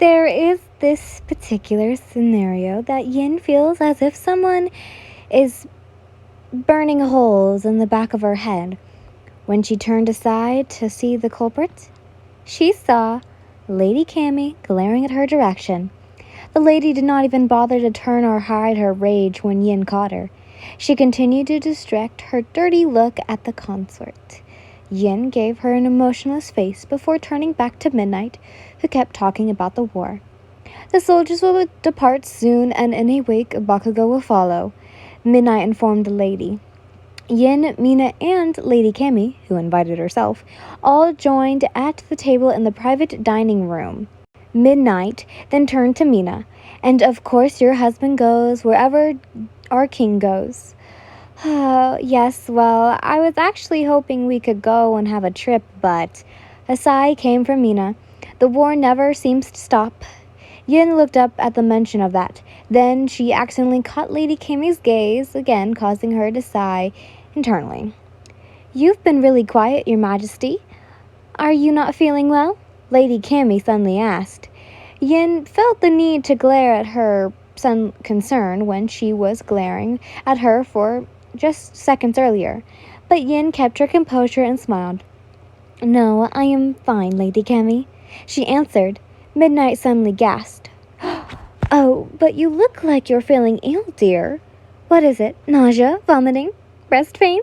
There is this particular scenario that Yin feels as if someone is burning holes in the back of her head. When she turned aside to see the culprit, she saw Lady Cammy glaring at her direction. The lady did not even bother to turn or hide her rage when Yin caught her. She continued to distract her dirty look at the consort. Yin gave her an emotionless face before turning back to Midnight, who kept talking about the war. The soldiers will depart soon, and in a wake, Bakugou will follow, Midnight informed the lady. Yin, Mina, and Lady Cammy, who invited herself, all joined at the table in the private dining room. Midnight then turned to Mina. And of course your husband goes wherever our king goes. Yes, well, I was actually hoping we could go and have a trip, but a sigh came from Mina. The war never seems to stop. Yin looked up at the mention of that. Then she accidentally caught Lady Cammy's gaze, again causing her to sigh internally. You've been really quiet, Your Majesty. Are you not feeling well? Lady Cammy suddenly asked. Yin felt the need to glare at her concern when she was glaring at her for just seconds earlier, but Yin kept her composure and smiled. No, I am fine, Lady Cammy, she answered. Midnight suddenly gasped. Oh, but you look like you're feeling ill, dear. What is it? Nausea? Vomiting? Breast pain?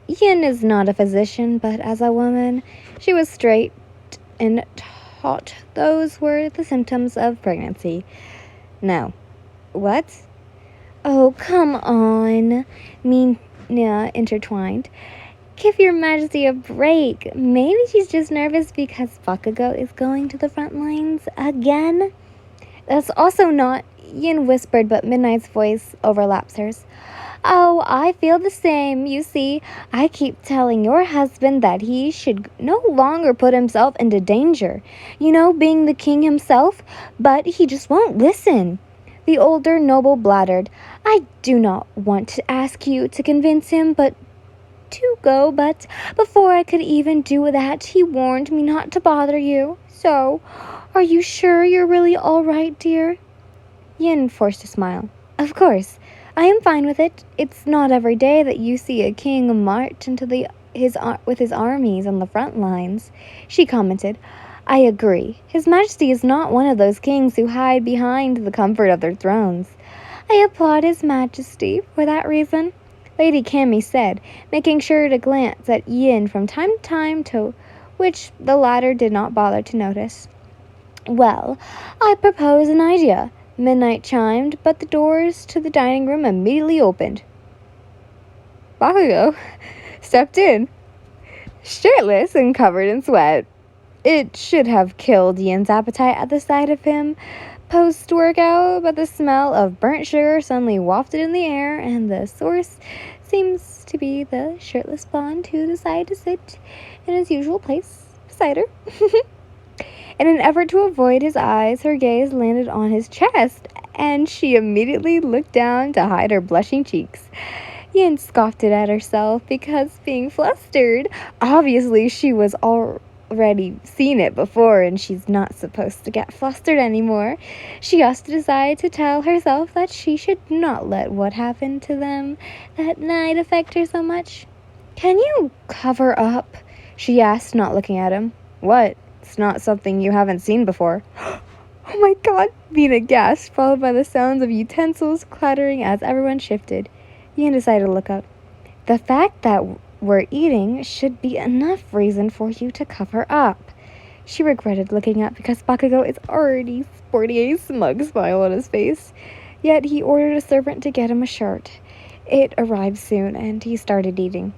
Yin is not a physician, but as a woman, she was straight and taught those were the symptoms of pregnancy. No. What? Oh, come on, Mina intertwined. Give Your Majesty a break. Maybe she's just nervous because Bakugou is going to the front lines again? That's also not, Yin whispered, but Midnight's voice overlaps hers. Oh, I feel the same. You see, I keep telling your husband that he should no longer put himself into danger. You know, being the king himself, but he just won't listen. The older noble blattered. I do not want to ask you to convince him, but to go, but before I could even do that, he warned me not to bother you. So, are you sure you're really all right, dear? Yin forced a smile. Of course. I am fine with it. It's not every day that you see a king march into with his armies on the front lines, she commented. I agree. His Majesty is not one of those kings who hide behind the comfort of their thrones. I applaud His Majesty for that reason, Lady Cammy said, making sure to glance at Yin from time to time, to which the latter did not bother to notice. Well, I propose an idea. Midnight chimed, but the doors to the dining room immediately opened. Bakugou stepped in, shirtless and covered in sweat. It should have killed Yin's appetite at the sight of him post-workout, but the smell of burnt sugar suddenly wafted in the air, and the source seems to be the shirtless blonde who decided to sit in his usual place beside her. In an effort to avoid his eyes, her gaze landed on his chest, and she immediately looked down to hide her blushing cheeks. Yin scoffed it at herself because being flustered, obviously she was already seen it before and she's not supposed to get flustered anymore. She also decided to tell herself that she should not let what happened to them that night affect her so much. Can you cover up? She asked, not looking at him. What? It's not something you haven't seen before. Oh my god, Mina gasped, followed by the sounds of utensils clattering as everyone shifted. Yin decided to look up. The fact that we're eating should be enough reason for you to cover up. She regretted looking up because Bakugou is already sporting a smug smile on his face. Yet he ordered a servant to get him a shirt. It arrived soon, and he started eating.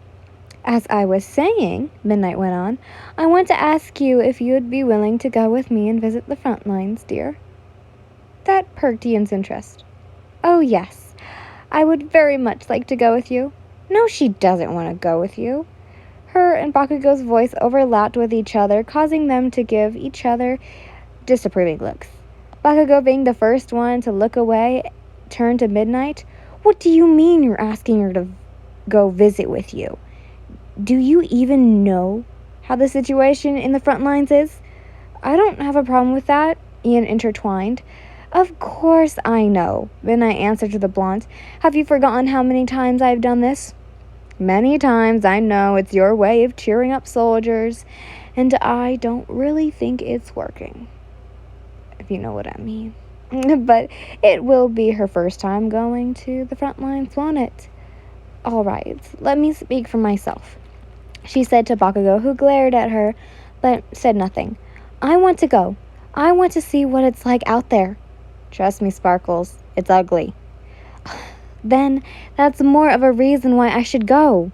As I was saying, Midnight went on, I want to ask you if you would be willing to go with me and visit the front lines, dear. That perked Yin's interest. Oh, yes. I would very much like to go with you. No, she doesn't want to go with you. Her and Bakugou's voice overlapped with each other, causing them to give each other disapproving looks. Bakugou, being the first one to look away, turned to Midnight. What do you mean you're asking her to go visit with you? Do you even know how the situation in the front lines is? I don't have a problem with that. Yin intertwined. Of course I know, Midnight answered to the blonde. Have you forgotten how many times I've done this? Many times, I know. It's your way of cheering up soldiers, and I don't really think it's working, if you know what I mean. But it will be her first time going to the front lines, won't it? All right, let me speak for myself, she said to Bakugou, who glared at her but said nothing. I want to go. I want to see what it's like out there. Trust me, Sparkles, it's ugly. Then that's more of a reason why I should go.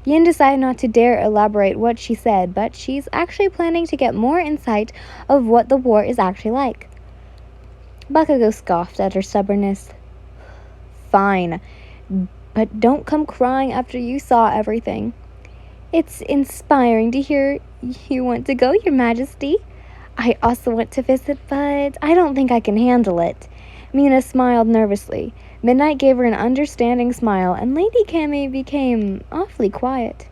Yin decided not to dare elaborate what she said, but she's actually planning to get more insight of what the war is actually like. Bakugou scoffed at her stubbornness. Fine, but don't come crying after you saw everything. It's inspiring to hear you want to go, Your Majesty. I also want to visit, but I don't think I can handle it. Mina smiled nervously. Midnight gave her an understanding smile, and Lady Cammy became awfully quiet.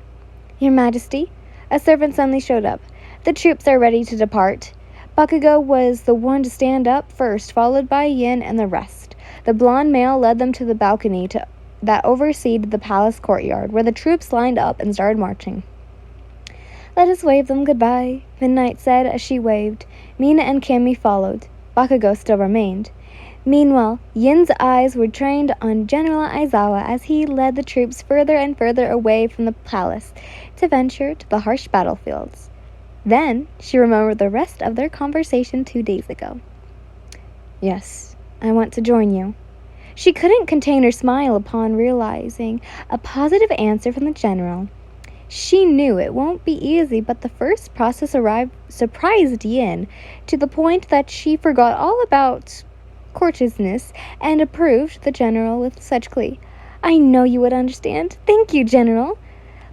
Your Majesty, a servant suddenly showed up. The troops are ready to depart. Bakugou was the one to stand up first, followed by Yin and the rest. The blonde male led them to the balcony that overseed the palace courtyard, where the troops lined up and started marching. Let us wave them goodbye, Midnight said as she waved. Mina and Cammy followed. Bakugou still remained. Meanwhile, Yin's eyes were trained on General Aizawa as he led the troops further and further away from the palace to venture to the harsh battlefields. Then she remembered the rest of their conversation 2 days ago. Yes, I want to join you. She couldn't contain her smile upon realizing a positive answer from the general. She knew it won't be easy, but the first process surprised Yin to the point that she forgot all about courteousness and approved the general with such glee. I know you would understand. Thank you, General.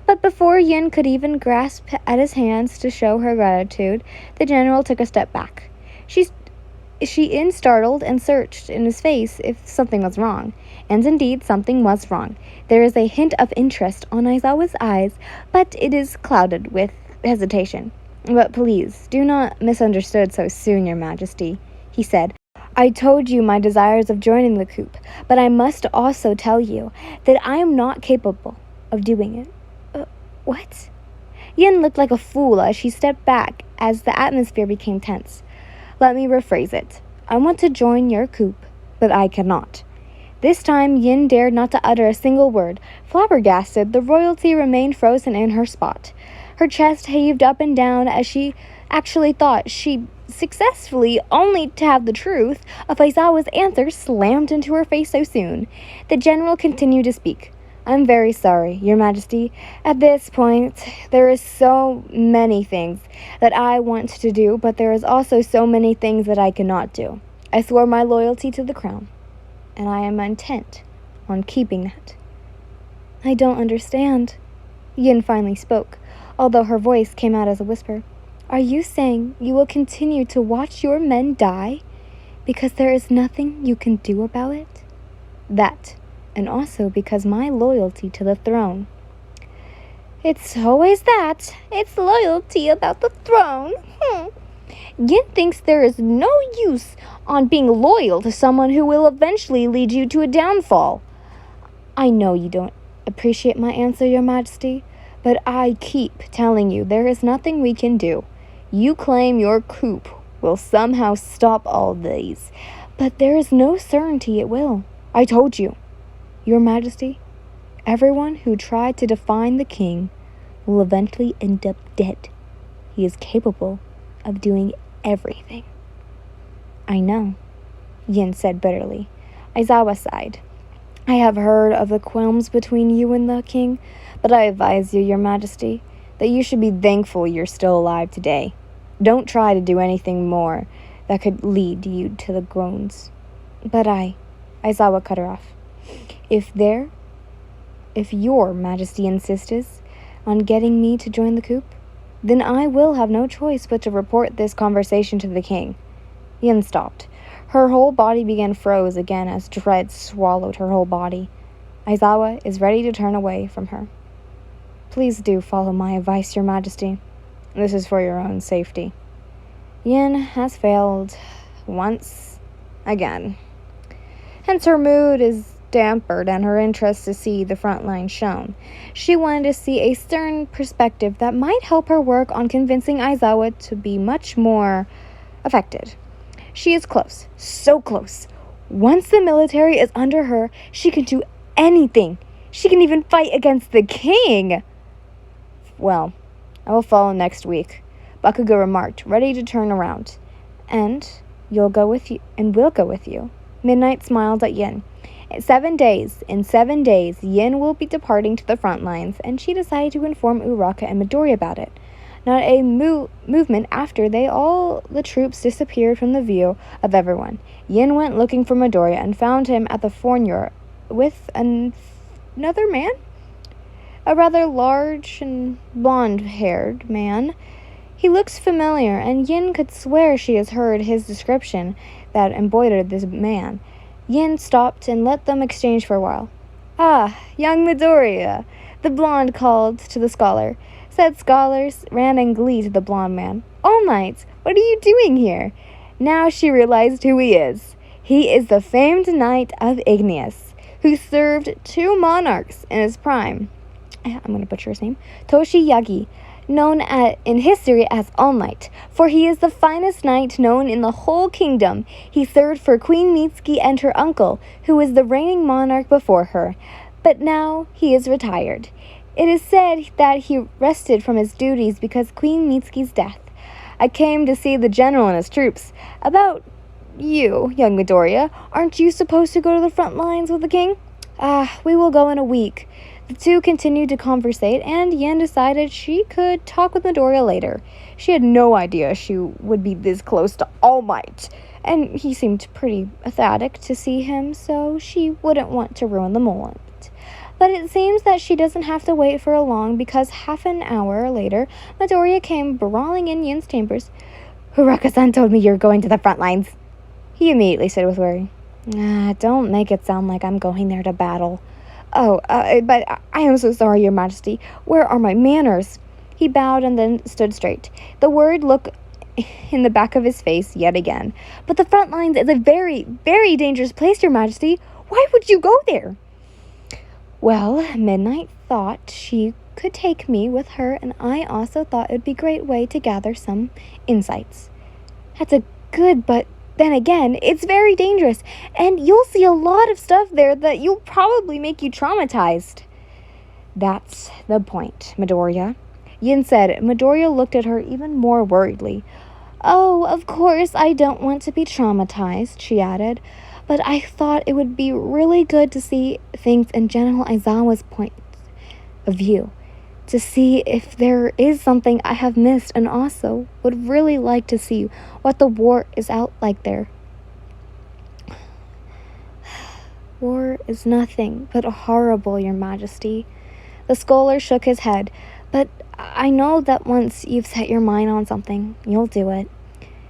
But before Yin could even grasp at his hands to show her gratitude, the general took a step back. She startled and searched in his face if something was wrong. And indeed, something was wrong. There is a hint of interest on Aizawa's eyes, but it is clouded with hesitation. But please, do not misunderstood so soon, Your Majesty, he said. I told you my desires of joining the coup, but I must also tell you that I am not capable of doing it. What? Yin looked like a fool as she stepped back as the atmosphere became tense. Let me rephrase it. I want to join your coup, but I cannot. This time, Yin dared not to utter a single word. Flabbergasted, the royalty remained frozen in her spot. Her chest heaved up and down as she actually thought she successfully, only to have the truth of Aizawa's answer slammed into her face so soon. The general continued to speak. I'm very sorry, Your Majesty. At this point, there is so many things that I want to do, but there is also so many things that I cannot do. I swore my loyalty to the crown, and I am intent on keeping that. I don't understand. Yin finally spoke, although her voice came out as a whisper. Are you saying you will continue to watch your men die because there is nothing you can do about it? That, and also because my loyalty to the throne. It's always that. It's loyalty about the throne. Yin thinks there is no use on being loyal to someone who will eventually lead you to a downfall. I know you don't appreciate my answer, Your Majesty, but I keep telling you there is nothing we can do. You claim your coup will somehow stop all these, but there is no certainty it will. I told you, Your Majesty, everyone who tried to define the king will eventually end up dead. He is capable of doing everything. I know, Yin said bitterly. Aizawa sighed. I have heard of the qualms between you and the king, but I advise you, Your Majesty, that you should be thankful you're still alive today. Don't try to do anything more that could lead you to the groans. But Aizawa cut her off. If Your Majesty insists on getting me to join the coup, then I will have no choice but to report this conversation to the king. Yin stopped. Her whole body began froze again as dread swallowed her whole body. Aizawa is ready to turn away from her. Please do follow my advice, Your Majesty. This is for your own safety. Yin has failed once again. Hence her mood is dampered and her interest to see the front line shown. She wanted to see a stern perspective that might help her work on convincing Aizawa to be much more affected. She is close, so close. Once the military is under her, she can do anything. She can even fight against the king. Well, I will follow next week, Bakugou remarked, ready to turn around. And we'll go with you. Midnight smiled at Yin. In 7 days, Yin will be departing to the front lines, and she decided to inform Uraka and Midori about it. Not a movement after the troops disappeared from the view of everyone. Yin went looking for Midori and found him at the fournier with another man? A rather large and blonde-haired man. He looks familiar, and Yin could swear she has heard his description that embroidered this man. Yin stopped and let them exchange for a while. "Ah, young Midoriya," the blonde called to the scholar. Said scholars ran in glee to the blonde man. "All Might, what are you doing here?" Now she realized who he is. He is the famed knight of Igneous, who served 2 monarchs in his prime. I'm going to butcher his name. Toshiyagi, known in history as All Might, for he is the finest knight known in the whole kingdom. He served for Queen Mitsuki and her uncle, who was the reigning monarch before her, but now he is retired. It is said that he rested from his duties because Queen Mitsuki's death. I came to see the general and his troops. About you, young Midoriya, aren't you supposed to go to the front lines with the king? We will go in a week. The two continued to conversate, and Yen decided she could talk with Midoriya later. She had no idea she would be this close to All Might, and he seemed pretty ecstatic to see him, so she wouldn't want to ruin the moment. But it seems that she doesn't have to wait for long, because half an hour later, Midoriya came brawling in Yen's chambers. "Uraka-san told me you're going to the front lines," he immediately said with worry. Don't make it sound like I'm going there to battle. But I am so sorry, Your Majesty. Where are my manners? He bowed and then stood straight. The worried look in the back of his face yet again. But the front lines is a very, very dangerous place, Your Majesty. Why would you go there? Well, Midnight thought she could take me with her, and I also thought it would be a great way to gather some insights. That's a good, but then again, it's very dangerous, and you'll see a lot of stuff there that you'll probably make you traumatized. That's the point, Midoriya, Yin said. Midoriya looked at her even more worriedly. Oh, of course I don't want to be traumatized, she added, but I thought it would be really good to see things in General Aizawa's point of view, to see if there is something I have missed, and also would really like to see what the war is out like there. War is nothing but horrible, Your Majesty. The scholar shook his head. But I know that once you've set your mind on something, you'll do it.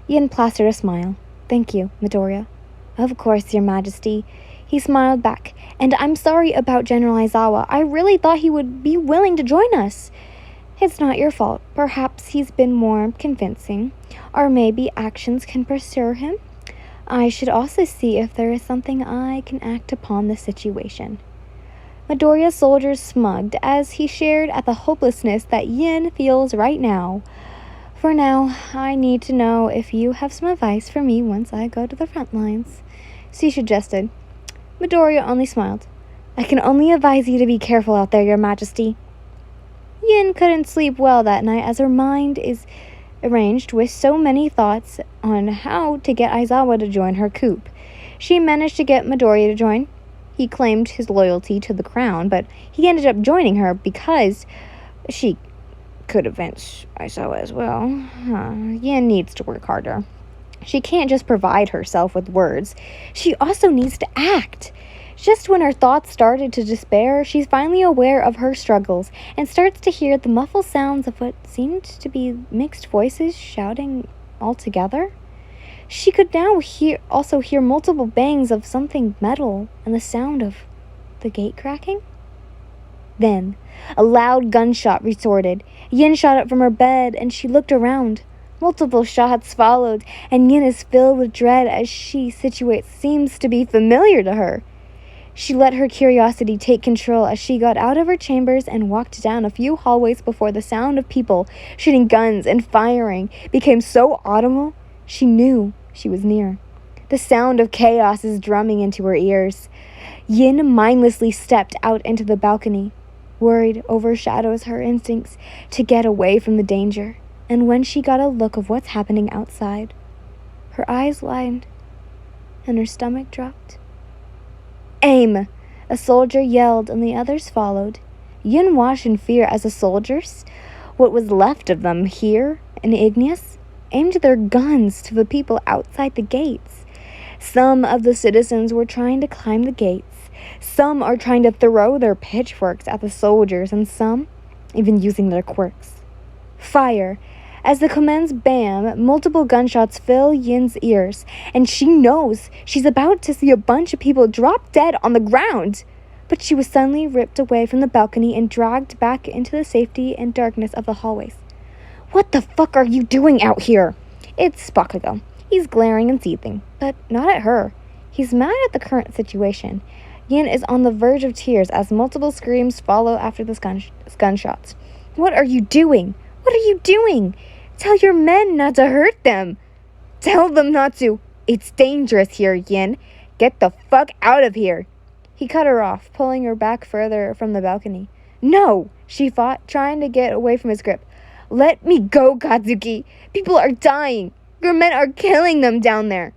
Yin plastered a smile. Thank you, Midoriya. Of course, Your Majesty. He smiled back. And I'm sorry about General Aizawa. I really thought he would be willing to join us. It's not your fault. Perhaps he's been more convincing. Or maybe actions can persuade him. I should also see if there is something I can act upon the situation. Midoriya's soldiers smugged as he shared at the hopelessness that Yin feels right now. For now, I need to know if you have some advice for me once I go to the front lines, she suggested. Midoriya only smiled. I can only advise you to be careful out there, Your Majesty. Yin couldn't sleep well that night as her mind is arranged with so many thoughts on how to get Aizawa to join her coup. She managed to get Midoriya to join. He claimed his loyalty to the crown, but he ended up joining her because she could avenge Aizawa as well. Yin needs to work harder. She can't just provide herself with words. She also needs to act. Just when her thoughts started to despair, she's finally aware of her struggles and starts to hear the muffled sounds of what seemed to be mixed voices shouting all together. She could now also hear multiple bangs of something metal and the sound of the gate cracking. Then, a loud gunshot resorted. Yin shot up from her bed and she looked around. Multiple shots followed, and Yin is filled with dread as she situates seems to be familiar to her. She let her curiosity take control as she got out of her chambers and walked down a few hallways before the sound of people shooting guns and firing became so audible she knew she was near. The sound of chaos is drumming into her ears. Yin mindlessly stepped out into the balcony. Worried overshadows her instincts to get away from the danger, and when she got a look of what's happening outside, her eyes widened and her stomach dropped. "Aim!" A soldier yelled, and the others followed. Yin watched in fear as the soldiers, what was left of them here in Igneous, aimed their guns to the people outside the gates. Some of the citizens were trying to climb the gates. Some are trying to throw their pitchforks at the soldiers, and some even using their quirks. Fire! As the commands bam, multiple gunshots fill Yin's ears, and she knows she's about to see a bunch of people drop dead on the ground. But she was suddenly ripped away from the balcony and dragged back into the safety and darkness of the hallways. "What the fuck are you doing out here?" It's Bakugou. He's glaring and seething, but not at her. He's mad at the current situation. Yin is on the verge of tears as multiple screams follow after the gunshots. "What are you doing? What are you doing? Tell your men not to hurt them. Tell them not to. It's dangerous here, Yin. Get the fuck out of here." He cut her off, pulling her back further from the balcony. "No," she fought, trying to get away from his grip. "Let me go, Katsuki. People are dying. Your men are killing them down there."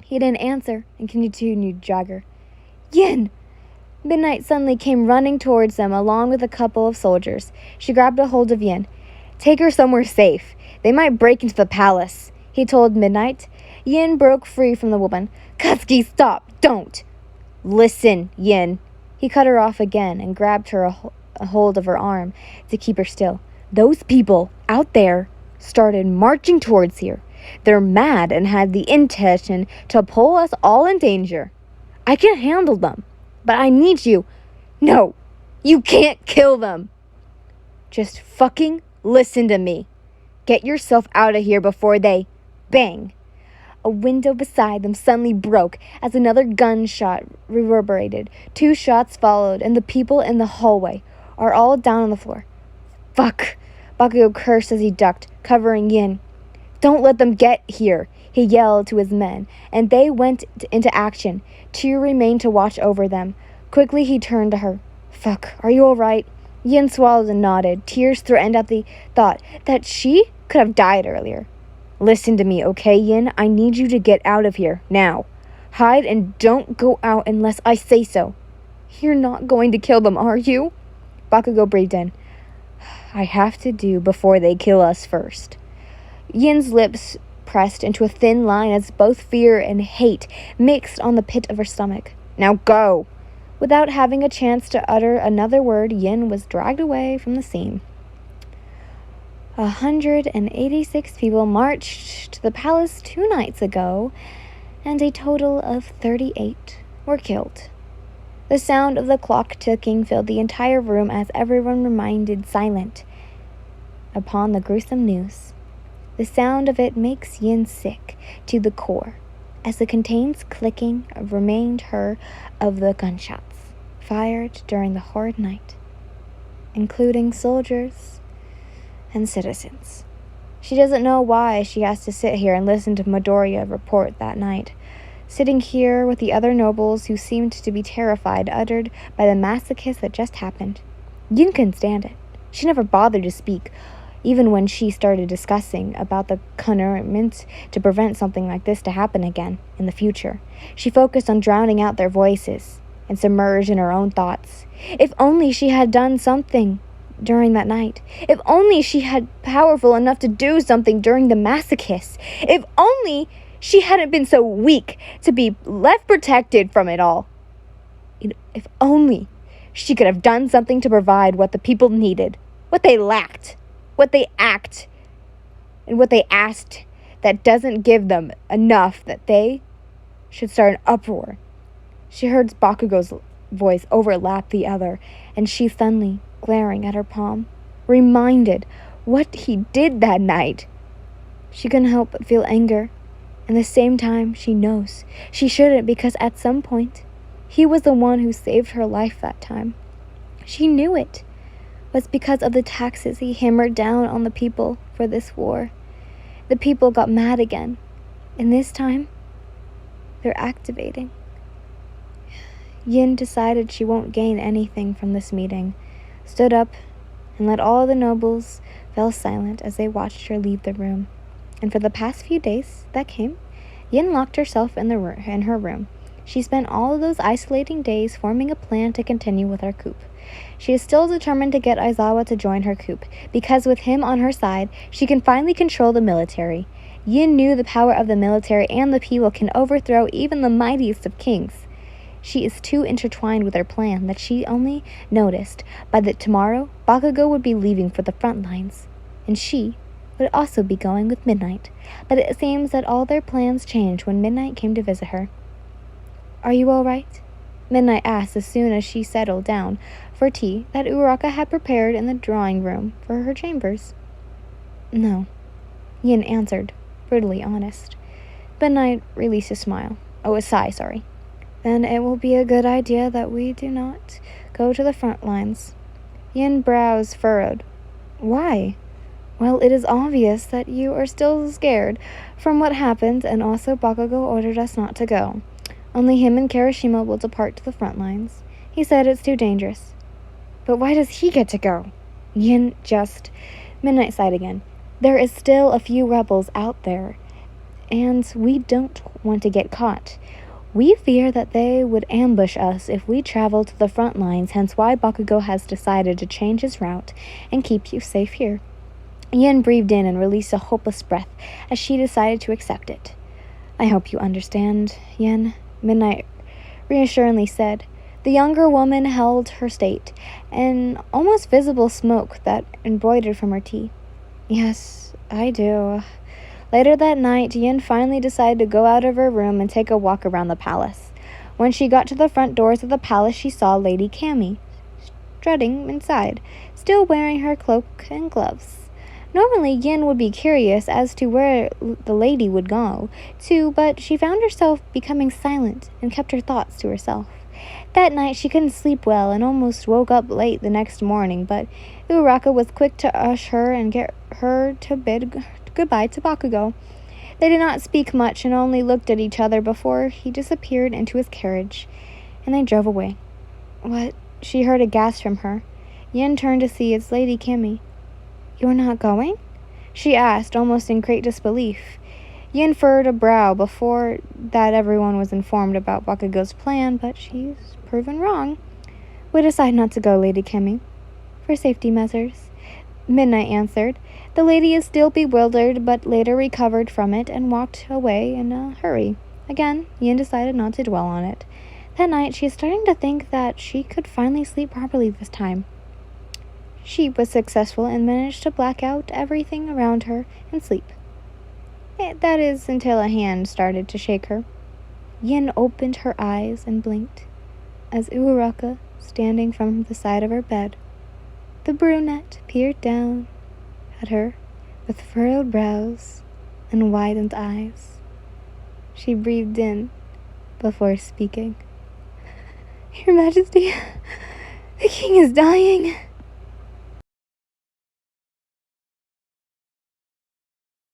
He didn't answer and continued to drag her. "Yin!" Midnight suddenly came running towards them along with a couple of soldiers. She grabbed a hold of Yin. "Take her somewhere safe. They might break into the palace," he told Midnight. Yin broke free from the woman. "Katsuki, stop! Don't!" "Listen, Yin." He cut her off again and grabbed her a hold of her arm to keep her still. "Those people out there started marching towards here. They're mad and had the intention to pull us all in danger. I can handle them, but I need you. No, you can't kill them. Just fucking listen to me. Get yourself out of here before they bang." A window beside them suddenly broke as another gunshot reverberated. 2 shots followed, and the people in the hallway are all down on the floor. "Fuck!" Bakugou cursed as he ducked, covering Yin. "Don't let them get here," he yelled to his men, and they went into action. 2 remained to watch over them. Quickly he turned to her. "Fuck, are you all right?" Yin swallowed and nodded. Tears threatened at the thought that she could have died earlier. "Listen to me, okay, Yin? I need you to get out of here, now. Hide and don't go out unless I say so." "You're not going to kill them, are you?" Bakugou breathed in. "I have to do before they kill us first." Yin's lips pressed into a thin line as both fear and hate mixed on the pit of her stomach. "Now go!" Without having a chance to utter another word, Yin was dragged away from the scene. 186 people marched to the palace 2 nights ago, and a total of 38 were killed. The sound of the clock ticking filled the entire room as everyone remained silent upon the gruesome news. The sound of it makes Yin sick to the core, as the contains clicking remained heard of the gunshots fired during the horrid night, including soldiers and citizens. She doesn't know why she has to sit here and listen to Midoriya report that night. Sitting here with the other nobles who seemed to be terrified, uttered by the massacre that just happened. Yin couldn't stand it. She never bothered to speak, even when she started discussing about the countermeasures to prevent something like this to happen again in the future. She focused on drowning out their voices and submerged in her own thoughts. If only she had done something during that night. If only she had powerful enough to do something during the masochist. If only she hadn't been so weak to be left protected from it all. If only she could have done something to provide what the people needed, what they lacked, what they act, and what they asked that doesn't give them enough that they should start an uproar. She heard Bakugou's voice overlap the other, and she suddenly, glaring at her palm, reminded what he did that night. She couldn't help but feel anger. And at the same time, she knows she shouldn't, because at some point, he was the one who saved her life that time. She knew it was because of the taxes he hammered down on the people for this war. The people got mad again, and this time, they're activating. Yin decided she won't gain anything from this meeting, stood up, and let all the nobles fell silent as they watched her leave the room. And for the past few days that came, Yin locked herself in her room. She spent all of those isolating days forming a plan to continue with her coup. She is still determined to get Aizawa to join her coup, because with him on her side, she can finally control the military. Yin knew the power of the military and the people can overthrow even the mightiest of kings. She is too intertwined with her plan that she only noticed by that tomorrow Bakugou would be leaving for the front lines, and she would also be going with Midnight. But it seems that all their plans changed when Midnight came to visit her. "Are you all right?" Midnight asked as soon as she settled down for tea that Uraraka had prepared in the drawing room for her chambers. "No," Yin answered, brutally honest. Midnight released a smile. Oh, a sigh, sorry. "Then it will be a good idea that we do not go to the front lines." Yin's brows furrowed. "Why?" "Well, it is obvious that you are still scared from what happened, and also Bakugou ordered us not to go. Only him and Kirishima will depart to the front lines. He said it's too dangerous." "But why does he get to go?" Yin just... Midnight sighed again. "There is still a few rebels out there, and we don't want to get caught. We fear that they would ambush us if we travel to the front lines, hence why Bakugou has decided to change his route and keep you safe here." Yin breathed in and released a hopeless breath as she decided to accept it. "I hope you understand, Yin," Midnight reassuringly said. The younger woman held her state, an almost visible smoke that embroidered from her tea. "Yes, I do." Later that night, Yin finally decided to go out of her room and take a walk around the palace. When she got to the front doors of the palace, she saw Lady Cammy strutting inside, still wearing her cloak and gloves. Normally, Yin would be curious as to where the lady would go to, but she found herself becoming silent and kept her thoughts to herself. That night, she couldn't sleep well and almost woke up late the next morning, but Uraraka was quick to usher her and get her to bid goodbye to Bakugou. They did not speak much and only looked at each other before he disappeared into his carriage, and they drove away. "What?" She heard a gasp from her. Yin turned to see its Lady Cammy. "You're not going?" she asked, almost in great disbelief. Yin furrowed a brow. Before that, everyone was informed about Bakugou's plan, but she's proven wrong. "We decided not to go, Lady Cammy, for safety measures," Midnight answered. The lady is still bewildered, but later recovered from it and walked away in a hurry. Again, Yin decided not to dwell on it. That night, she is starting to think that she could finally sleep properly this time. She was successful and managed to black out everything around her and sleep. That is, until a hand started to shake her. Yin opened her eyes and blinked as Uraraka, standing from the side of her bed, the brunette, peered down at her with furrowed brows and widened eyes. She breathed in before speaking. "Your Majesty, the king is dying."